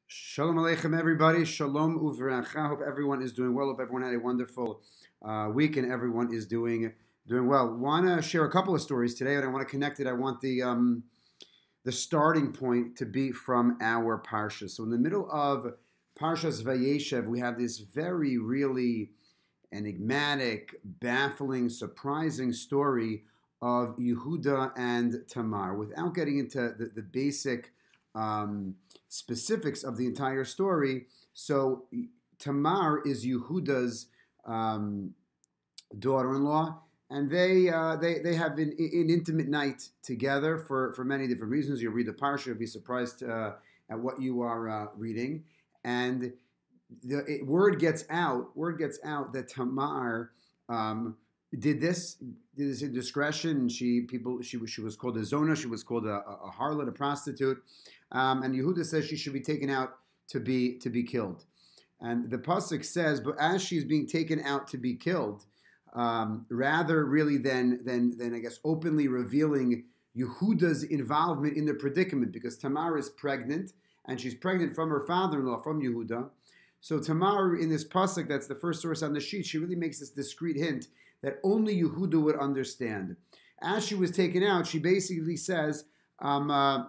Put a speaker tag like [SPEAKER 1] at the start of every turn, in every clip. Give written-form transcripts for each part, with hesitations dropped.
[SPEAKER 1] Shalom Aleichem, everybody. Shalom uvracha. Hope everyone is doing well. Hope everyone had a wonderful week and everyone is doing well. Want to share a couple of stories today, and I want to connect it. I want the starting point to be from our parsha. So in the middle of Parshas Vayeshev, we have this very really enigmatic, baffling, surprising story of Yehuda and Tamar. Without getting into the basic specifics of the entire story, so Tamar is Yehuda's daughter-in-law, and they have an intimate night together for many different reasons. You'll read the parsha, you'll be surprised at what you are reading, and word gets out that Tamar did this indiscretion. She was called a zona. She was called a harlot, a prostitute, and Yehuda says she should be taken out to be killed. And the pasuk says, but as she's being taken out to be killed, rather really than I guess openly revealing Yehuda's involvement in the predicament, because Tamar is pregnant, and she's pregnant from her father-in-law, from Yehuda. So Tamar, in this pasuk, that's the first source on the sheet, she really makes this discreet hint that only Yehuda would understand. As she was taken out, she basically says, I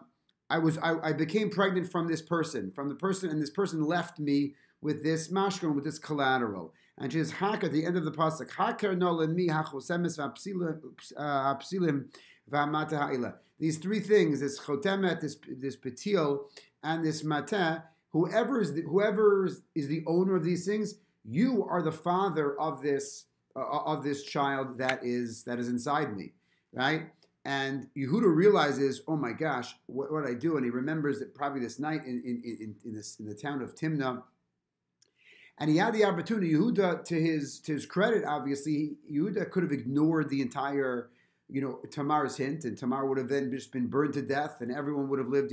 [SPEAKER 1] became pregnant from this person, and this person left me with this mashkon, with this collateral. And she says, Hak, at the end of the pasuk, Haker no lemi hachosemes v'apsilim v'amata ha'ila. These three things, this chotemet, this petil, and this mateh, whoever is the owner of these things, you are the father of this child that is inside me, right? And Yehuda realizes, oh my gosh, what did I do? And he remembers that probably this night in the town of Timnah, and he had the opportunity. Yehuda, to his credit, obviously, Yehuda could have ignored the entire, Tamar's hint, and Tamar would have then just been burned to death, and everyone would have lived,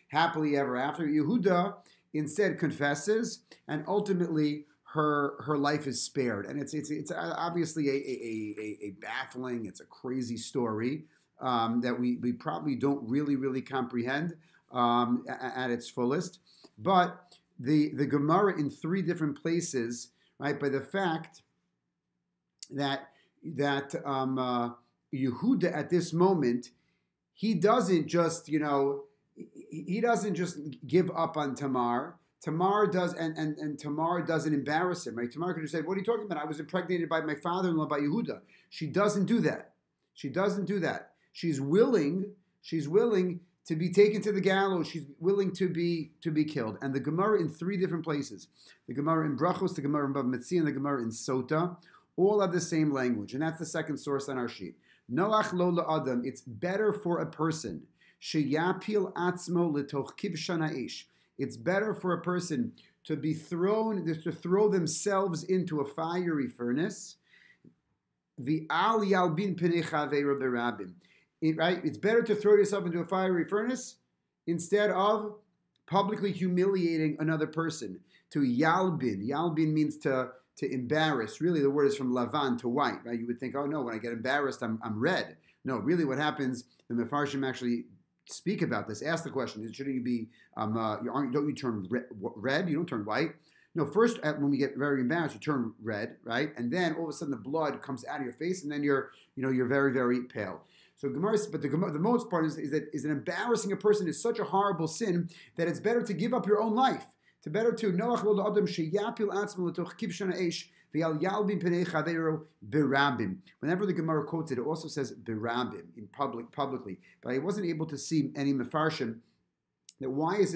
[SPEAKER 1] happily ever after. Yehuda instead confesses, and ultimately her life is spared. And it's obviously a baffling, it's a crazy story that we probably don't really comprehend at its fullest. But the Gemara in three different places, right, by the fact that Yehuda at this moment, he doesn't just give up on Tamar. Tamar does, and Tamar doesn't embarrass him, right? Tamar could have said, what are you talking about? I was impregnated by my father-in-law, by Yehuda. She doesn't do that. She's willing to be taken to the gallows. She's willing to be killed. And the Gemara in three different places, the Gemara in Brachos, the Gemara in Bava Metzia, and the Gemara in Sota, all have the same language. And that's the second source on our sheet. Noach lo la'adam, it's better for a person, sheyapil atzmo letoch kibshan ha'esh. It's better for a person to throw themselves into a fiery furnace. V'al yalbin penei chaveiro berabim. Right? It's better to throw yourself into a fiery furnace instead of publicly humiliating another person. To yalbin. Yalbin means to embarrass. Really, the word is from lavan, to white. Right? You would think, oh no, when I get embarrassed, I'm red. No, really, what happens? The Mefarshim actually speak about this. Ask the question: shouldn't you be? Don't you turn red? You don't turn white. No. First, when we get very embarrassed, you turn red, right? And then all of a sudden, the blood comes out of your face, and then you're very, very pale. So Gemara, but the most part is that embarrassing a person is such a horrible sin that it's better to give up your own life. Whenever the Gemara quotes it, it also says berabim in publicly. But I wasn't able to see any mefarshim that why is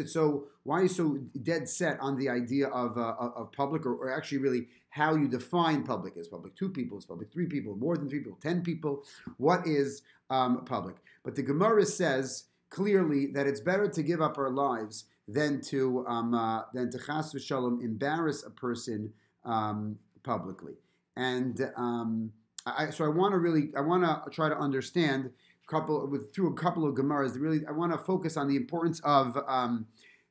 [SPEAKER 1] so dead set on the idea of public, or actually really how you define public. Is public 2 people? Is public 3 people? More than 3 people? 10 people? What is public? But the Gemara says clearly that it's better to give up our lives than to chas v'shalom embarrass a person publicly. And I want to try to understand through a couple of Gemaras. Really, I want to focus on the importance of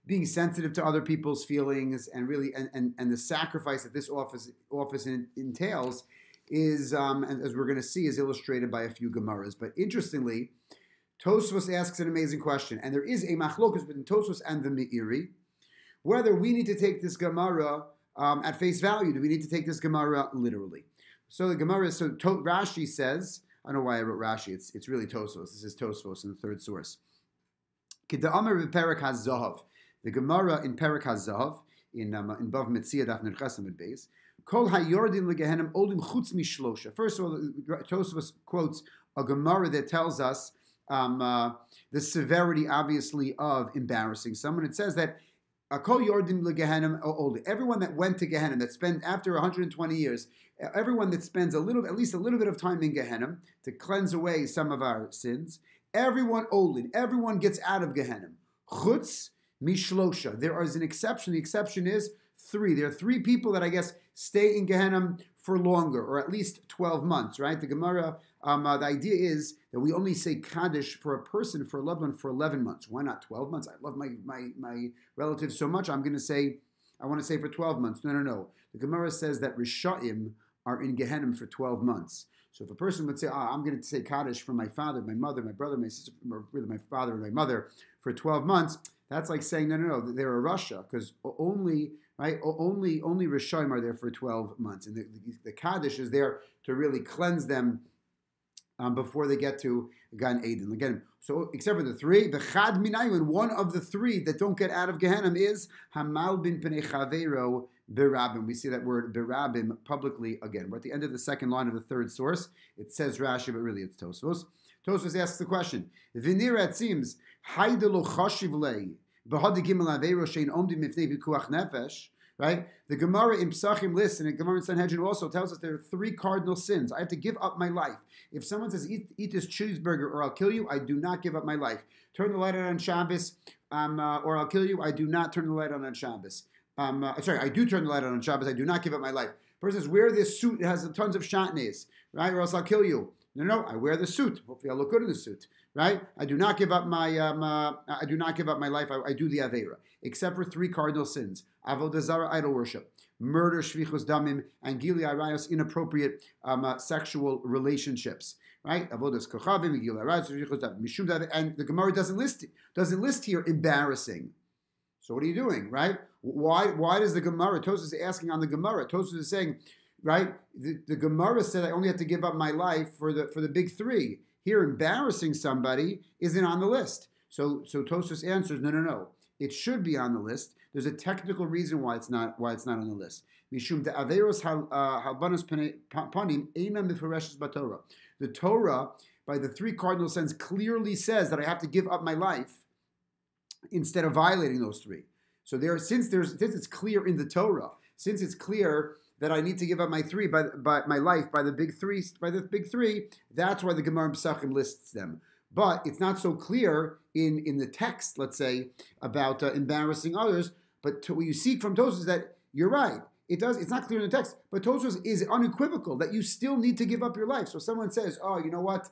[SPEAKER 1] being sensitive to other people's feelings, and really and the sacrifice that this office entails is, as we're going to see, is illustrated by a few Gemaras. But interestingly, Tosfos asks an amazing question, and there is a machlokus between Tosfos and the Meiri, whether we need to take this Gemara at face value. Do we need to take this Gemara literally? So the Gemara, Rashi says, I don't know why I wrote Rashi, it's really Tosfos. This is Tosfos in the third source. K'da'amar v'perek hazahav. The Gemara in Perek hazahav, in Bav Metzia Daf Nun Chesamid Beis, Kol hayordim legehenim olim chutz mishlosha. First of all, Tosfos quotes a Gemara that tells us the severity, obviously, of embarrassing someone. It says that Kol yordim legehenim olim. Everyone that went to Gehenna, that spent after 120 years, everyone that spends at least a little bit of time in Gehenna to cleanse away some of our sins, everyone olin, everyone gets out of Gehenna. Chutz mishlosha. There is an exception. The exception is 3. There are 3 people that I guess stay in Gehenna for longer, or at least 12 months, right? The Gemara, the idea is that we only say Kaddish for a person, for a loved one, for 11 months. Why not 12 months? I love my relatives so much, I want to say for 12 months. No. The Gemara says that Risha'im are in Gehenna for 12 months. So if a person would say, I'm going to say Kaddish for my father, my mother, my brother, my sister, or really my father and my mother for 12 months, that's like saying, no, they're a Russia, because only Rishayim are there for 12 months. And the Kaddish is there to really cleanse them before they get to Gan Eden. Again, so except for the 3, the Chad Minayim, one of the 3 that don't get out of Gehenna is Hamal bin Pnei Chavero Berabim. We see that word Berabim publicly again. We're at the end of the second line of the third source. It says Rashi, but really it's Tosfos. Tosfos asks the question, V'nira, it seems, Haidelo Chashiv Lei, B'hadi Gimel Aveiro Shein Omdim Mifnei V'kuach Nefesh, right? The Gemara in Psachim lists, and the Gemara in Sanhedrin also tells us there are 3 cardinal sins. I have to give up my life. If someone says, eat this cheeseburger or I'll kill you, I do not give up my life. Turn the light on Shabbos, or I'll kill you, I do not turn the light on Shabbos. I do turn the light on Shabbos, I do not give up my life. Person says, wear this suit, it has tons of shatnez, right? Or else I'll kill you. No, I wear the suit. Hopefully I'll look good in the suit, right? I do not give up my life. I do the Aveira, except for 3 cardinal sins: Avodah Zarah, idol worship; murder, shvichus damim; and gili arayos, inappropriate sexual relationships. Right? Avodas kochavim, gili arayos, shvichus damim, mishum damim. And the Gemara doesn't list here embarrassing. So what are you doing, right? Why does the Gemara? Tosfos is asking on the Gemara. Tosfos is saying, right? The Gemara said I only have to give up my life for the big 3. Here, embarrassing somebody isn't on the list. So Tosfos answers, no. It should be on the list. There's a technical reason why it's not on the list. Mishum de averos halbanos panim eina mifareshes b'Torah. The Torah, by the 3 cardinal sins, clearly says that I have to give up my life instead of violating those 3. So since it's clear in the Torah, since it's clear that I need to give up my life by the big 3, that's why the Gemara in Pesachim lists them. But it's not so clear in the text, let's say, about embarrassing others. But what you seek from Tosfos is that you're right. It's not clear in the text, but Tosfos is unequivocal that you still need to give up your life. So if someone says, you know what,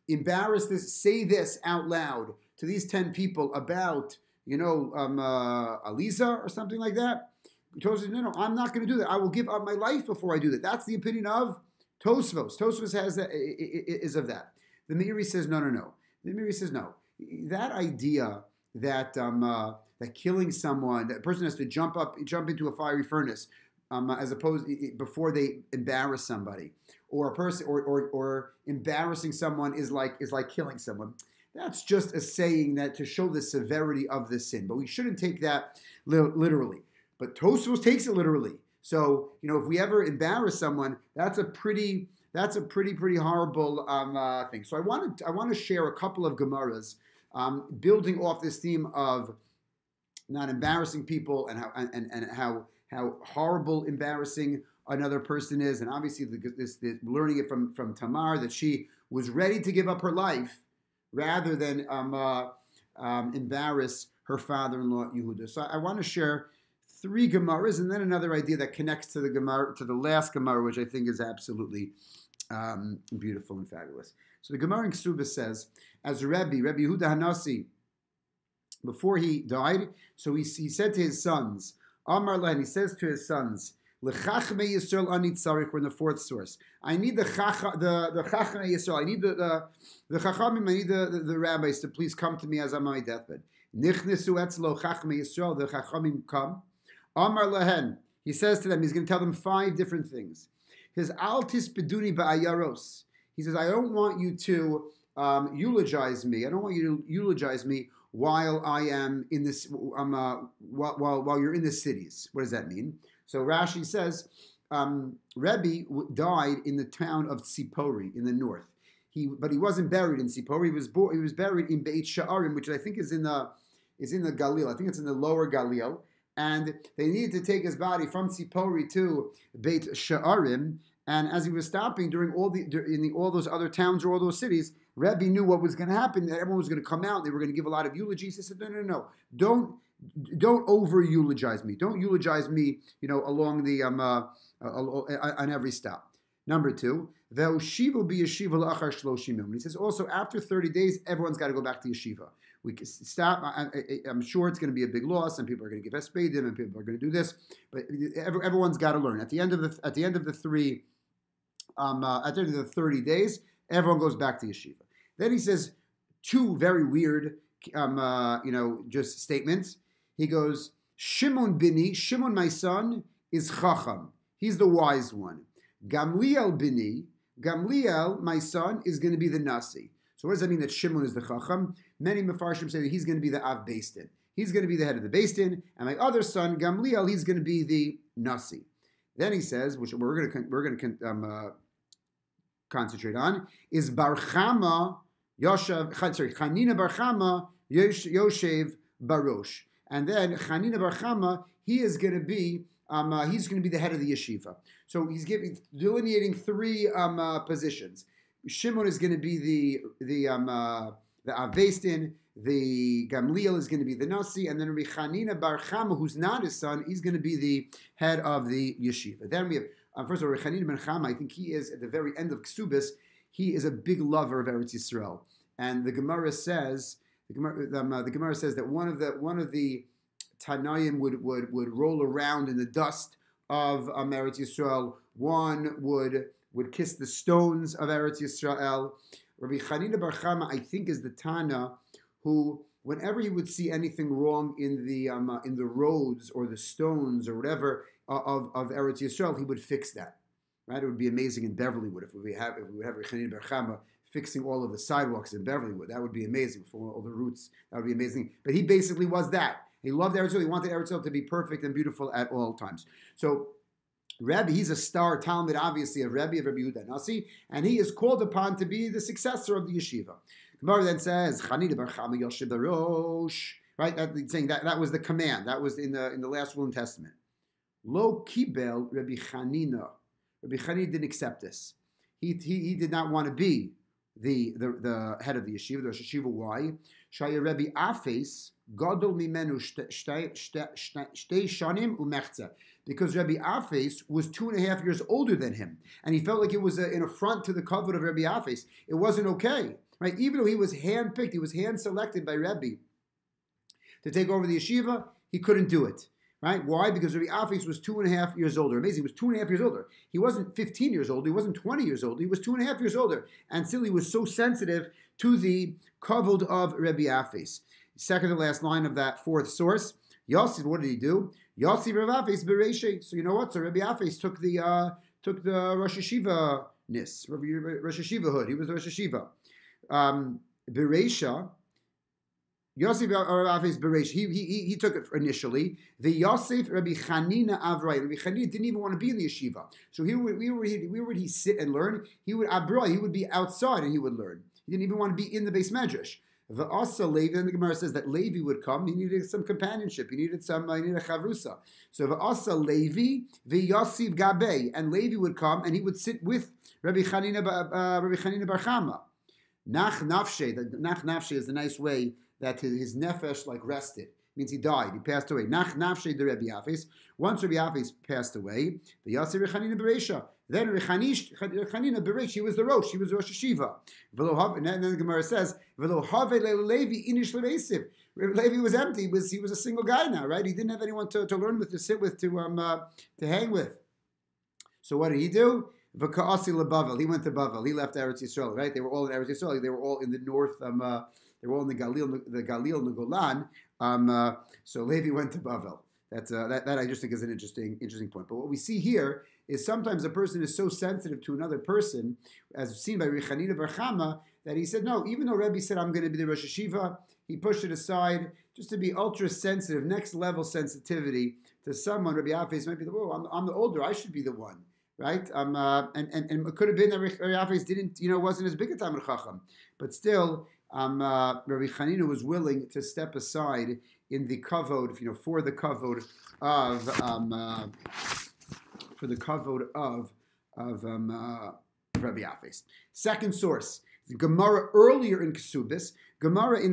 [SPEAKER 1] embarrass this, say this out loud to these 10 people about, Aliza or something like that. Tosfos says, no, I'm not going to do that. I will give up my life before I do that. That's the opinion of Tosfos. Tosfos has that, is of that. The Meiri says, no. The Meiri says, no. That idea that that killing someone, that person has to jump into a fiery furnace, as opposed before they embarrass somebody, or a person, or embarrassing someone is like killing someone. That's just a saying that to show the severity of the sin. But we shouldn't take that literally. But Tosfos takes it literally. So if we ever embarrass someone, that's a pretty horrible thing. So I want to share a couple of Gemaras building off this theme of not embarrassing people and how horrible embarrassing another person is, and obviously this learning it from Tamar that she was ready to give up her life rather than embarrass her father-in-law Yehuda. So I want to share 3 Gemaras and then another idea that connects to the last Gemara, which I think is absolutely beautiful and fabulous. So the Gemara in Ksubah says, as Rabbi Yehuda Hanasi, before he died, so he said to his sons, Amar Lehen, he says to his sons, L'chachmei Yisrael ani tzarich, we're in the 4th source. I need the Chachmei Yisrael, I need the Chachamim, I need the rabbis to please come to me as I'm on my deathbed. Nichnesu etzlo chachmei Yisrael, the chachamim come. Amar lahen, he says to them, he's going to tell them 5 different things. His altis beduni ba'ayaros. He says, I don't want you to eulogize me. I don't want you to eulogize me while I am in this, while you're in the cities. What does that mean? So Rashi says, Rebbe died in the town of Tzipori in the north. But he wasn't buried in Tzipori. He was buried in Beit Sha'arim, which I think is in the Galil. I think it's in the lower Galil. And they needed to take his body from Tzipori to Beit Sha'arim. And as he was stopping in all those other towns or all those cities, Rebbe knew what was going to happen. That everyone was going to come out. They were going to give a lot of eulogies. He said, no. Don't over eulogize me. Don't eulogize me. Along the on every stop. Number 2, ve'oshivu b'yeshiva la'achar shloshim yom. He says also after 30 days, everyone's got to go back to yeshiva. We can stop. I'm sure it's going to be a big loss. Some people are going to give espedim, and people are going to do this. But everyone's got to learn. At the end of the 30 days, everyone goes back to yeshiva. Then he says 2 very weird, just statements. He goes, Shimon bini, Shimon my son is chacham. He's the wise one. Gamliel bini, Gamliel my son is going to be the nasi. So what does that mean that Shimon is the chacham? Many Mefarshim say that he's going to be the Av Beis Din. He's going to be the head of the Beis Din, and my other son, Gamliel, he's going to be the Nasi. Then he says, which we're going to concentrate on, is Chanina Bar Chama Yoshev Barosh. And then Chanina Bar Chama, he is going to be the head of the yeshiva. So he's delineating 3 positions. Shimon is going to be the Av Beis Din, the Gamliel is going to be the Nasi, and then Rabbi Chanina Bar Chama, who's not his son, he's going to be the head of the yeshiva. Then we have, first of all, Rabbi Chanina Bar Chama, I think he is, at the very end of Ksubis, he is a big lover of Eretz Yisrael. And the Gemara says, that one of the Tanaim would roll around in the dust of Eretz Yisrael. One would kiss the stones of Eretz Yisrael. Rabbi Chanina Bar Chama, I think, is the Tana who, whenever he would see anything wrong in the roads or the stones or whatever of Eretz Yisrael, he would fix that. Right? It would be amazing in Beverlywood if we would have Rabbi Chanina Bar Chama fixing all of the sidewalks in Beverlywood. That would be amazing for all the routes. That would be amazing. But he basically was that. He loved Eretz Yisrael. He wanted Eretz Yisrael to be perfect and beautiful at all times. So Rebbe, he's a star Talmud, obviously, of Rebbe Yehuda Nasi, and he is called upon to be the successor of the yeshiva. Gemara then says, Chanina Bar Chama Yoshev Barosh, right? Saying that was the command. That was in the last will and testament. Lo kibel Rabbi Chanina. Rabbi Chanina didn't accept this. He did not want to be the head of the yeshiva, the Rosh Yeshiva. Why? Shaya Rebbe Afes Gadol Mimenu Shtei Shanim Umechza. Because Rebbe Afes was 2.5 years older than him, and he felt like it was an affront to the covenant of Rebbe Afes. It wasn't okay, right? Even though he was handpicked, he was hand-selected by Rebbe to take over the yeshiva, he couldn't do it, right? Why? Because Rebbe Afes was 2.5 years older. Amazing, he was 2.5 years older. He wasn't 15 years old, he wasn't 20 years old, he was 2.5 years older, and still he was so sensitive to the kavod of Rebbe Afes. Second to last line of that 4th source, Yosef, what did he do? Yosef Rav Afes Bereshe. So you know what? So Rabbi Afes took the Rosh Yeshiva-ness, Rosh Yeshiva hood. He was the Rosh Yeshiva. Beresha, Yosef Rav Afes Bereshe. He took it initially. The Yosef Rabbi Chanina Avrai. Rabbi Chanina didn't even want to be in the yeshiva. So where would he sit and learn? He would be outside and he would learn. He didn't even want to be in the base medrash. The Asa Levi, and the Gemara says that Levi would come. He needed some companionship. He needed a chavrusa. So the Asa Levi, the Yosef Gabe, and Levi would come and he would sit with Rabbi Chanina Bar Chama. Nach Nafshe. The Nach Nafshe is the nice way that his nefesh rested. It means he died. He passed away. Nach Nafshe the Rabbi Afes. Once Rabbi Afes passed away, the Yosef Chanina Beresha. Then Chanina Beresh, he was the Rosh, he was Rosh Yeshiva. And then the Gemara says, Levi was empty. He was a single guy now, right? He didn't have anyone to learn with, to sit with, to hang with. So what did he do? V'ka'asi leBavel. He went to Bavel. He left Eretz Yisrael, right? They were all in Eretz Yisrael. They were all in the north. They were all in the Galil, the Golan. So Levi went to Bavel. That I just think is an interesting point. But what we see here is sometimes a person is so sensitive to another person, as seen by Rechanina Bar Chama, that he said, no, even though Rebbe said I'm going to be the Rosh Hashiva, he pushed it aside just to be ultra sensitive, next level sensitivity to someone. Rabbi Afes might be I'm the older, I should be the one, right? And it could have been that Rabbi Afes didn't, wasn't as big a Talmid Chacham, but still, Rabbi Chanina was willing to step aside in the kavod, for the kavod of Rabbi Afes. Second source, the Gemara earlier in Kesubis. Gemara in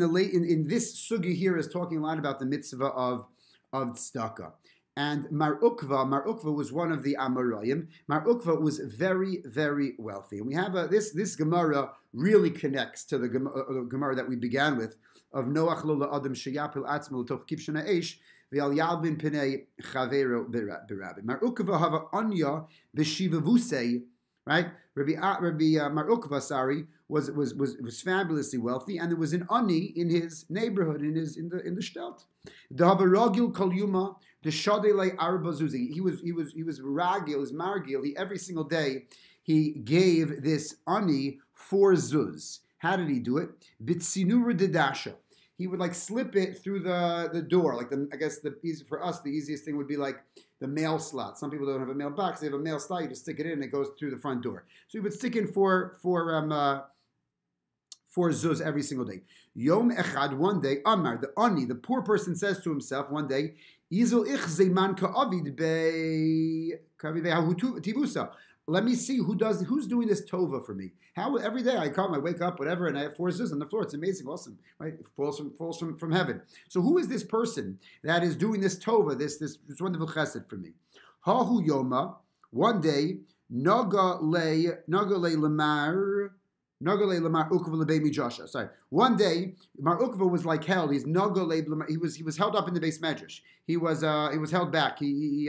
[SPEAKER 1] this sugi here is talking a lot about the mitzvah of tzedakah. And Mar Ukva was one of the Amoraim. Mar Ukva was very, very wealthy. And we have this Gemara really connects to the Gemara that we began with of Noach lo la'adam sheyapil atzmo l'toch kivshana eish v'al yalbin pinei chavero b'rabbi. Mar Ukva hava anya b'shivavusei, right? Rabbi Mar Ukva, was fabulously wealthy, and there was an ani in his neighborhood, in the shtelt. The havaragil kol yuma. The Shadele Arba Zuzi. He was ragil, his margil. Every single day he gave this ani 4 zuz. How did he do it? Bitsinura dedasha. He would slip it through the door. For us the easiest thing would be like the mail slot. Some people don't have a mailbox; they have a mail slot. You just stick it in, and it goes through the front door. So he would stick in four zuz every single day. Yom echad, one day, Amar, the ani, the poor person says to himself one day, let me see who's doing this tova for me. How every day I wake up, whatever, and I have 4 zuz on the floor. It's amazing, awesome, right? It falls from heaven. So who is this person that is doing this tova, this wonderful chesed for me? Hahu yoma, one day, naga le lamar. Sorry. One day, Mar Ukva was held. He was held up in the base medrash. He was held back. He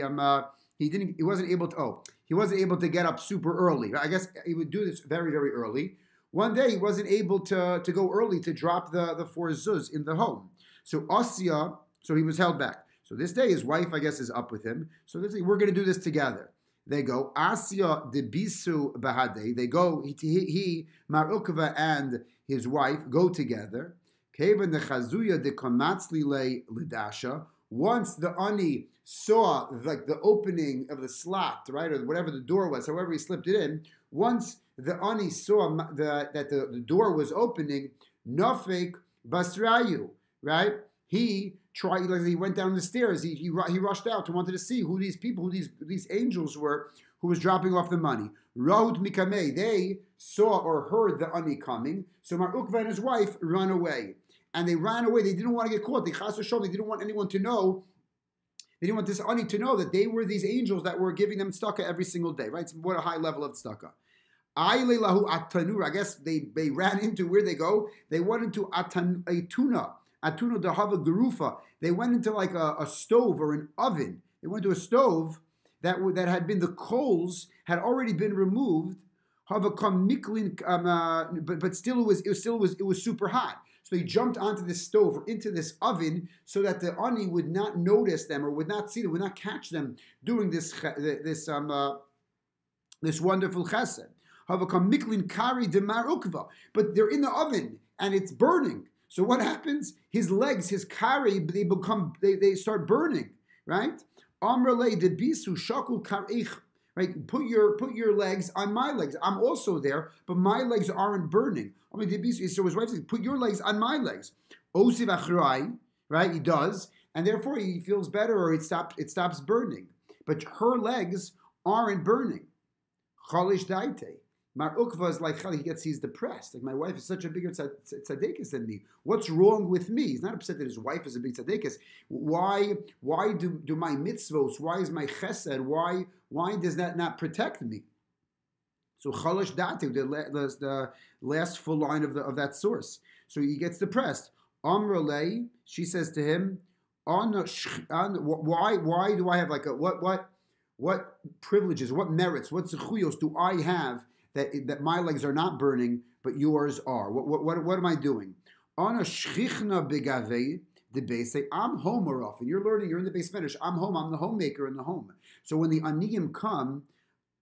[SPEAKER 1] wasn't able to get up super early. I guess he would do this very, very early. One day he wasn't able to go early to drop the 4 zuz in the home. So he was held back. So this day his wife, I guess, is up with him. So they say, we're going to do this together. They go, Asya de Bisu Bahade. They go, he Mar Ukva and his wife go together. Kevan the Chazuya de Komatzli le Lidasha. Once the ani saw the opening of the slot, right, or whatever the door was, however he slipped it in, once the ani saw that the door was opening, Nafik Basrayu, right? He went down the stairs. He rushed out and wanted to see who these people, who these angels were, who was dropping off the money. Rahut Mikameh, they saw or heard the ani coming. So Mar Ukva and his wife run away. And they ran away. They didn't want to get caught. They didn't want anyone to know. They didn't want this ani to know that they were these angels that were giving them tzedakah every single day, right? So what a high level of tzedakah. I guess they ran into, where they go? They went into Atuna Dahava Garufa. They went into a stove or an oven. They went to a stove that had been, the coals had already been removed. But still it was super hot. So they jumped onto this stove or into this oven so that the ani would not notice them or would not see them, would not catch them doing this wonderful chesed. But they're in the oven and it's burning. So what happens? His legs, his kari, they start burning, right? Amrale de bisu shakul karich. Right? Put your legs on my legs. I'm also there, but my legs aren't burning. So his wife says, put your legs on my legs. Osiv achrai, right? He does, and therefore he feels better, or it stops burning. But her legs aren't burning. Chalish daite. Mar Ukva is he's depressed. My wife is such a bigger tzaddikus than me. What's wrong with me? He's not upset that his wife is a big tzaddikus. Why do my mitzvos? Why is my chesed? Why does that not protect me? So chalash dati, the last full line of that source. So he gets depressed. Amrale, she says to him, why do I have what privileges, what merits, what zechuyos do I have that my legs are not burning, but yours are? What am I doing? Ana shchichna begave The base say, I'm home more often. You're learning, you're in the base medrash. I'm home, I'm the homemaker in the home. So when the aniyim come,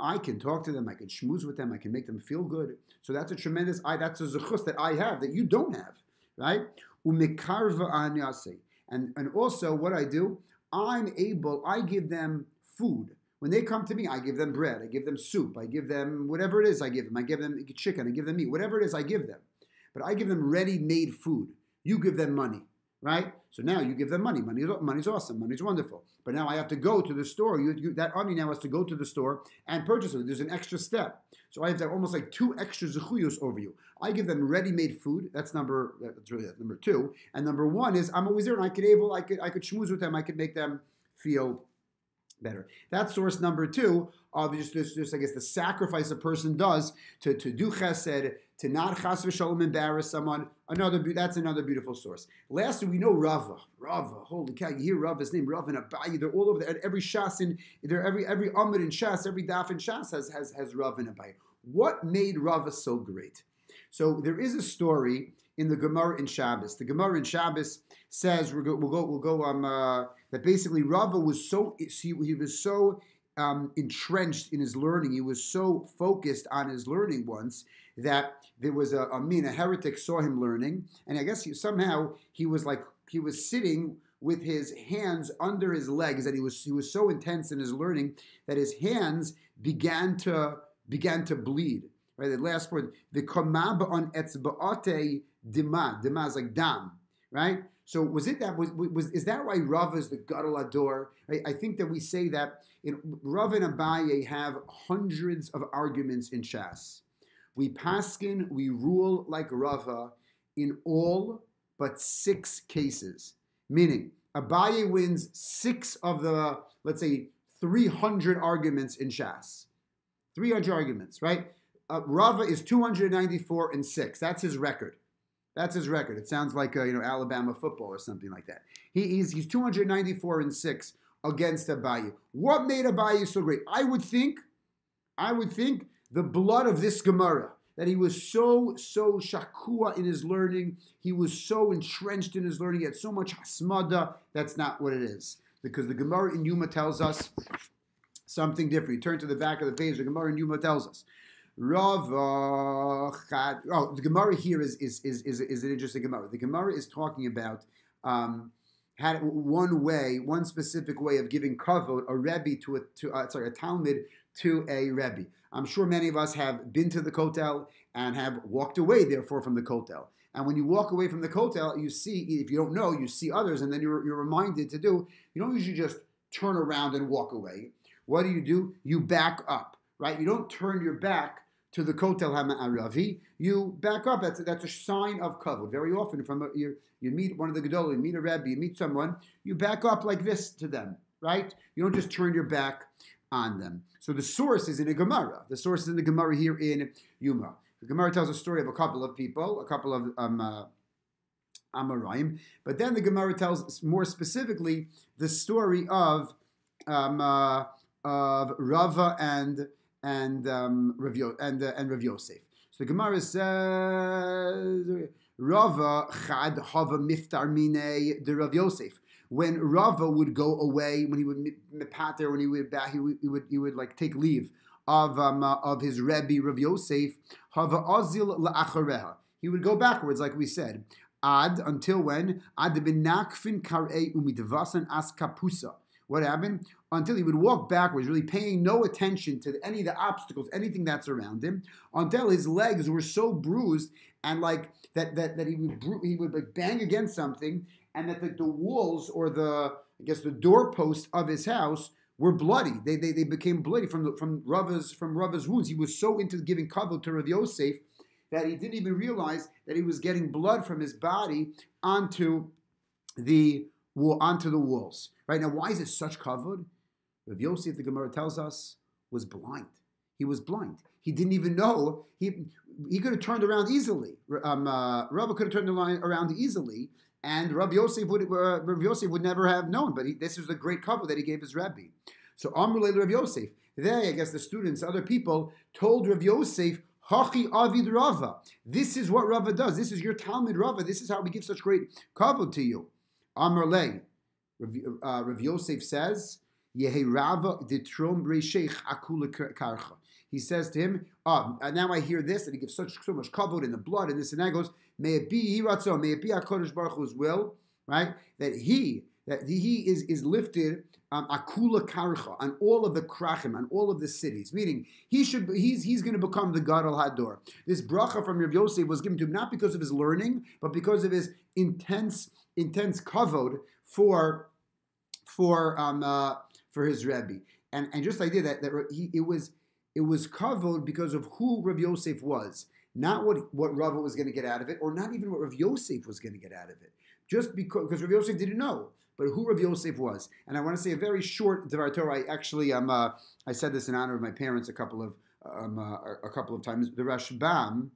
[SPEAKER 1] I can talk to them, I can schmooze with them, I can make them feel good. So that's a tremendous, that's a zechus that I have, that you don't have, right? And also what I do, I give them food. When they come to me, I give them bread, I give them soup, I give them whatever it is I give them chicken, I give them meat, whatever it is I give them. But I give them ready-made food. You give them money, right? So now you give them money. Money's awesome. Money's wonderful. But now I have to go to the store. That ani now has to go to the store and purchase it. There's an extra step. So I have to have almost like 2 extra zechuyos over you. I give them ready-made food. That's number 2. And number 1 is I'm always there, and I could schmooze with them. I could make them feel better. That's source number 2 of just I guess the sacrifice a person does to do chesed, to not chas v'shalom embarrass someone. That's another beautiful source. Lastly, we know Rava. Holy cow! You hear Rava's name, Rava and Abaye. They're all over there. Every shas every amud in shas, every daf in shas has Rava and Abaye. What made Rava so great? So there is a story in the Gemara in Shabbos. The Gemara in Shabbos says that basically Rava was so entrenched in his learning. He was so focused on his learning once that there was a heretic saw him learning, and I guess he was sitting with his hands under his legs, and he was so intense in his learning that his hands began to bleed. Right, the last word, the komab on etzbaate dima. Dima is like dam, right? So is that why Rava is the gadol ador? Right? I think that we say that Rava and Abaye have hundreds of arguments in Shas. We paskin, we rule like Rava in all but 6 cases. Meaning, Abaye wins 6 of the, let's say, 300 arguments in Shas. 300 arguments, right? Rava is 294 and 6. That's his record. It sounds like Alabama football or something like that. He's 294 and 6 against Abaye. What made Abaye so great? I would think the blood of this Gemara, that he was so shakua in his learning, he was so entrenched in his learning, he had so much hasmada. That's not what it is. Because the Gemara in Yuma tells us something different. You turn to the back of the page, the Gemara in Yuma tells us. The Gemara here is an interesting Gemara. The Gemara is talking about had one specific way of giving kavod, a rebbe a talmid to a rebbe. I'm sure many of us have been to the kotel and have walked away, therefore, from the kotel. And when you walk away from the kotel, you see, if you don't know, you see others, and then you're reminded to do. You don't usually just turn around and walk away. What do? You back up, right? You don't turn your back to the kotel ha'ma'aravi. You back up. That's a sign of kavod. Very often, you meet one of the gedolim, you meet a rebbe, you meet someone, you back up like this to them, right? You don't just turn your back on them. So the source is in a Gemara. The source is in the Gemara here in Yuma. The Gemara tells a story of a couple of people, a couple of Amoraim, but then the Gemara tells more specifically the story of Rava and Rav Yosef. So the Gemara says Rava chad hava miftar mine de Rav Yosef. When Rava would go away, when he would mepater, when he would back, he would like take leave of his Rebbe Rav Yosef. Hava azil la'achareha. He would go backwards, like we said. Until when? Ad benakfin karei umidvasan as kapusa. What happened? Until he would walk backwards, really paying no attention to any of the obstacles, anything that's around him, until his legs were so bruised and like that he would like bang against something, and that the walls or the doorposts of his house were bloody. They became bloody from Rava's wounds. He was so into giving kavod to Rav Yosef that he didn't even realize that he was getting blood from his body onto the walls. Right now, why is it such kavod? Rav Yosef, the Gemara tells us, was blind. He was blind. He didn't even know. He could have turned around easily. Rava could have turned around easily, and Rav Yosef would never have known. But this is the great kavod that he gave his Rebbe. So Amrulay Rav Yosef. They, I guess the students, other people, told Rav Yosef, Hachi Avid Rava. This is what Rava does. This is your Talmud Rava. This is how we give such great kavod to you. Amar Le, Rav Yosef says, Yeherava ditrom reishech akula karcha. He says to him, now I hear this, and he gives so much kavod in the blood and this and that. Goes, may it be Yiratzon, may it be HaKadosh Baruch Hu's will, right? That he is lifted akula karcha on all of the krachim, on all of the cities. Meaning he's going to become the Gadol Hador. This bracha from Rav Yosef was given to him not because of his learning, but because of his intense kavod for his Rebbe. And just like that it was kavod because of who Rav Yosef was, not what Rava was going to get out of it, or not even what Rav Yosef was going to get out of it. Just because Rav Yosef didn't know, but who Rav Yosef was. And I want to say a very short Devar Torah. I actually I said this in honor of my parents a couple of times. The Rashbam.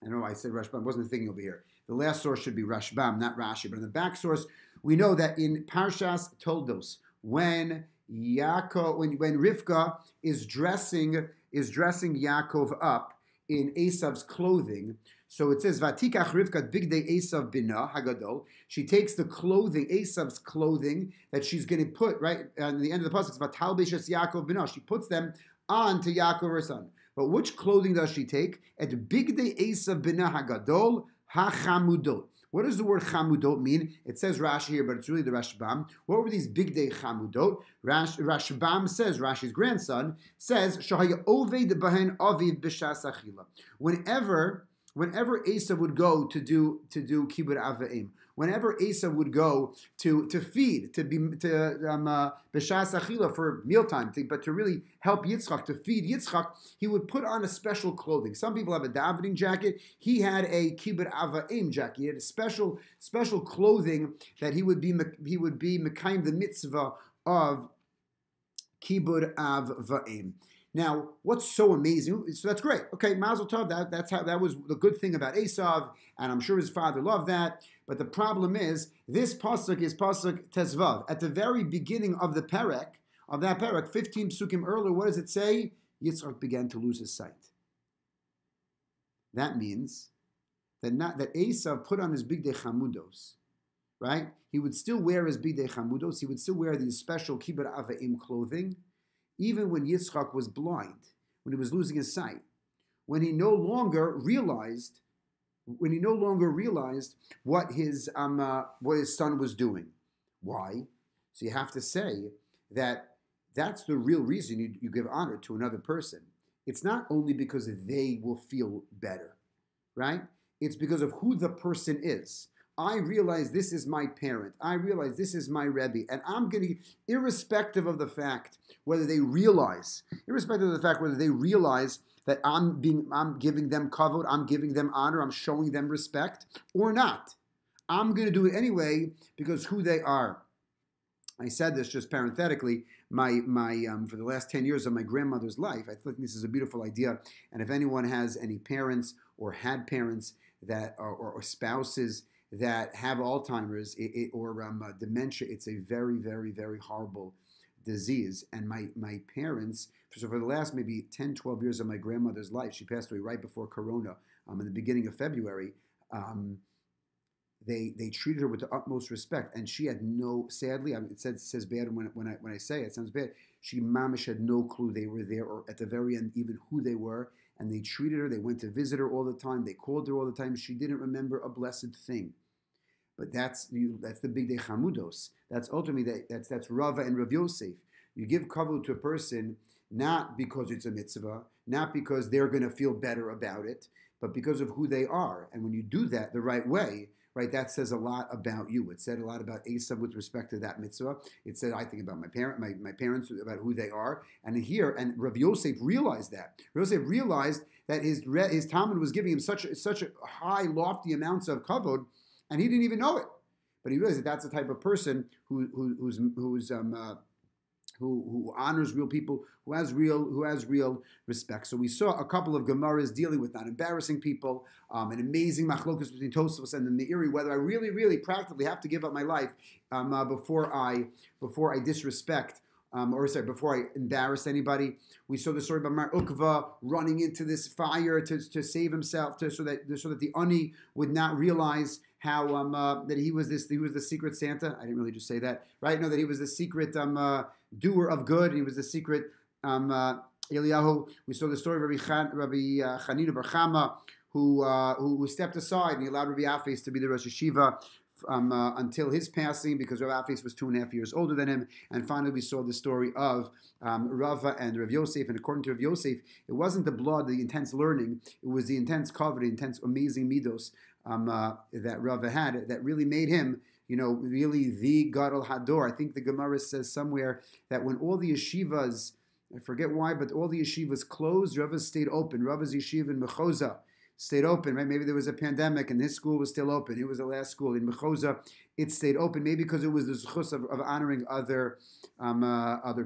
[SPEAKER 1] I know I said Rashbam. I wasn't thinking over here. The last source should be Rashbam, not Rashi. But in the back source, we know that in Parshas Toldos, when Rivka is dressing Yaakov up in Esav's clothing, so it says Vatikach Rivka bigdei Esav bina Hagadol. She takes the clothing, Esav's clothing, that she's going to put right at the end of the pasuk. Vatal Beishas Yaakov bina. She puts them on to Yaakov her son. But which clothing does she take? At bigdei Esav bina Hagadol hachamudot. What does the word chamudot mean? It says Rashi here, but it's really the Rashbam. What were these big day chamudot? Rashbam says, Rashi's grandson, says, Shahaya oved bahen aviv b'shas achila. Whenever Esav would go to do kibbud avaim, whenever Esav would go to feed, to b'shas achila for mealtime, but to really help Yitzchak, to feed Yitzchak, he would put on a special clothing. Some people have a davening jacket. He had a kibbud avaim jacket. He had a special clothing that he would be mekayim the mitzvah of kibbud avaim. Now, what's so amazing? So that's great. Okay, Mazel Tov. That was the good thing about Esav, and I'm sure his father loved that. But the problem is, this pasuk is pasuk Tezvav. At the very beginning of that perek, 15 psukim earlier, what does it say? Yitzchak began to lose his sight. That means that Esav put on his bigdei chamudos, right? He would still wear his bigdei chamudos. He would still wear these special kibbud avaim clothing, even when Yitzchak was blind, when he was losing his sight, when he no longer realized what his son was doing. Why? So you have to say that's the real reason you give honor to another person. It's not only because they will feel better, right? It's because of who the person is. I realize this is my parent. I realize this is my Rebbe. And I'm going to, irrespective of the fact whether they realize that I'm giving them kavod, I'm giving them honor, I'm showing them respect, or not. I'm going to do it anyway because who they are. I said this just parenthetically. My for the last 10 years of my grandmother's life, I think this is a beautiful idea. And if anyone has any parents or had parents that or spouses that have Alzheimer's or dementia, it's a very, very, very horrible disease. And my parents, so for the last maybe 10, 12 years of my grandmother's life, she passed away right before Corona, in the beginning of February, they treated her with the utmost respect. And she had sadly, it says bad when I say it sounds bad, she mamish had no clue they were there, or at the very end, even who they were. And they treated her, they went to visit her all the time, they called her all the time. She didn't remember a blessed thing. But that's the big day chamudos. That's ultimately that's Rava and Rav Yosef. You give kavod to a person not because it's a mitzvah, not because they're going to feel better about it, but because of who they are. And when you do that the right way, right, that says a lot about you. It said a lot about Esav with respect to that mitzvah. It said, I think about my parents, about who they are. And Rav Yosef realized that. Rav Yosef realized that his Talmud was giving him such a high, lofty amounts of kavod, and he didn't even know it. But he realized that that's the type of person who honors real people, who has real respect. So we saw a couple of Gemaras dealing with not embarrassing people, an amazing machlokus between Tosfos and the Meiri, whether I really, really practically have to give up my life before I disrespect before I embarrassed anybody. We saw the story about Mar Ukva running into this fire to save himself, so that the Ani would not realize how that he was the secret Santa. I didn't really just say that, right? No, that he was the secret doer of good. And he was the secret Eliyahu. We saw the story of Rabbi Chanina Bar Chama, who stepped aside and he allowed Rabbi Afes to be the Rosh Yeshiva until his passing, because Rav Afes was 2.5 years older than him. And finally, we saw the story of Rava and Rav Yosef. And according to Rav Yosef, it wasn't the blood, the intense learning, it was the intense kavod, the intense amazing midos that Rava had that really made him, really the Gadol Hador. I think the Gemara says somewhere that when all the yeshivas, I forget why, but all the yeshivas closed, Rava stayed open. Rava's yeshiva in Mechoza stayed open, right? Maybe there was a pandemic and his school was still open. It was the last school in Mechoza. It stayed open, maybe because it was the zechus of honoring other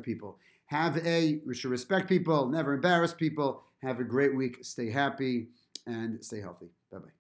[SPEAKER 1] people. We should respect people, never embarrass people. Have a great week. Stay happy and stay healthy. Bye-bye.